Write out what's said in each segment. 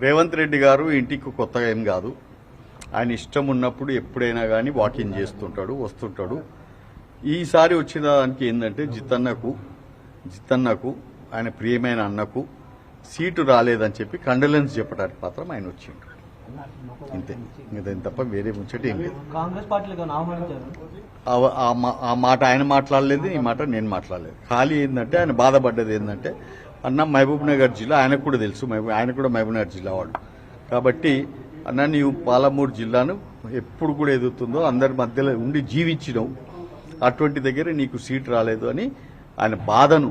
రేవంత్ రెడ్డి గారు ఇంటికి కొత్తగా ఏం కాదు. ఆయన ఇష్టం ఉన్నప్పుడు ఎప్పుడైనా కానీ వాకింగ్ చేస్తుంటాడు, వస్తుంటాడు. ఈసారి వచ్చిన దానికి ఏంటంటే జిత్తన్నకు ఆయన ప్రియమైన అన్నకు సీటు రాలేదని చెప్పి కండోలెన్స్ చెప్పడానికి మాత్రం ఆయన వచ్చిండు. ఇంతే, ఇంకేం తప్ప వేరే ముచ్చట ఏం లేదు. కాంగ్రెస్ పార్టీలో ఆ మాట ఆయన మాట్లాడలేదు, ఈ మాట నేను మాట్లాడలేదు. ఖాళీ ఏంటంటే ఆయన బాధపడ్డది ఏంటంటే అన్న మహబూబ్ నగర్ జిల్లా ఆయనకు కూడా తెలుసు, ఆయన కూడా మహబూబ్ నగర్ జిల్లా వాడు కాబట్టి అన్న నీవు పాలమూరు జిల్లాను ఎప్పుడు కూడా ఎదుగుతుందో అందరి మధ్యలో ఉండి జీవించినావు, అటువంటి దగ్గర నీకు సీటు రాలేదు అని ఆయన బాధను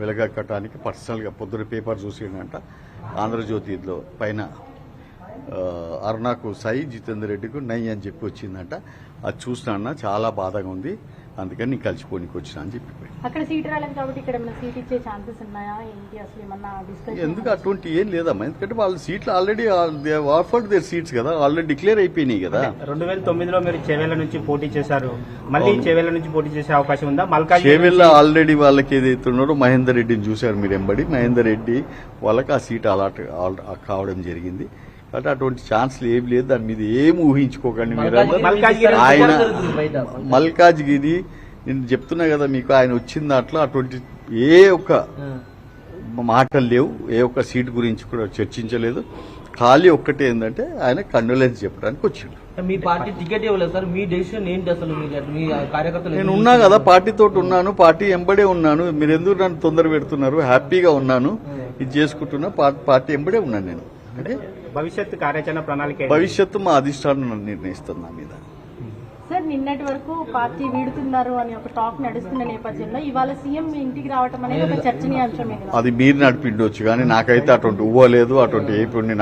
వెలగక్కటానికి పర్సనల్గా పొద్దున పేపర్ చూసిండంట. ఆంధ్రజ్యోతిలో పైన అరుణాకు సై, జితేందర్ రెడ్డికి నై అని చెప్పి వచ్చిందంట. అది చూసినా చాలా బాధగా ఉంది, అందుకని నీకు కలిసిపోనికి వచ్చినా అని చెప్పి. అక్కడ సీట్ రాలేదు కాబట్టి ఇక్కడ సీట్ ఇచ్చే ఛాన్సెస్ ఉన్నాయా ఏంటి, అసలు ఏమన్నా డిస్కషన్? ఎందుకు అటువంటి ఏం లేదమ్మా, ఎందుకంటే వాళ్ళ సీట్లు ఆల్రెడీ ఆఫర్డ్ దేర్ సీట్స్ కదా, ఆల్రెడీ డిక్లేర్ అయిపోయినాయి కదా. 2009లో మీరు చేవెళ్ల నుంచి పోటీ చేశారు, మళ్ళీ చేవెళ్ల నుంచి పోటీ చేసే అవకాశం ఉందా? చేవెళ్ల ఆల్రెడీ వాళ్ళకి ఏదైతే ఉన్నారో మహేందర్ రెడ్డిని చూశారు మీరు ఎంబడి, మహేందర్ రెడ్డి వాళ్ళకి ఆ సీట్ అలాట్ కావడం జరిగింది. కాబట్టి అటువంటి ఛాన్స్లు ఏమి లేదు, దాని మీద ఏం ఊహించుకోకండి మీరు. ఆయన మల్కాజ్గిరి నేను చెప్తున్నా కదా మీకు, ఆయన వచ్చిన దాంట్లో అటువంటి ఏ ఒక్క మాటలు లేవు, ఏ ఒక్క సీట్ గురించి కూడా చర్చించలేదు. ఖాళీ ఒక్కటే ఏంటంటే ఆయన కండోలెన్స్ చెప్పడానికి వచ్చిండు. మీ పార్టీ టికెట్ ఇవ్వలేదు సార్, మీ డెసిషన్ ఏంటి అసలు? మీ కార్యకర్తలు నేను ఉన్నా కదా, పార్టీతో ఉన్నాను, పార్టీ ఎంబడే ఉన్నాను. మీరు ఎందుకు నన్ను తొందర పెడుతున్నారు? హ్యాపీగా ఉన్నాను, ఇది చేసుకుంటున్నా, పార్టీ ఎంబడే ఉన్నాను నేను. అంటే భవిష్యత్తు కార్యాచరణ ప్రణాళిక, భవిష్యత్తు మా అధిష్టానం నిర్ణయిస్తుంది నా మీద. సార్ నిన్నటి వరకు పార్టీ వీడుతున్నారు అని ఒక టాక్ నడుస్తున్న నేపథ్యంలో ఇవాళ సీఎం ఇంటికి రావటం అనేది ఒక చర్చనీయాంశమే కదా. అది మీరు నడిపిండొచ్చు కానీ నాకైతే అటువంటి ఊహలేదు, అటువంటి ఏ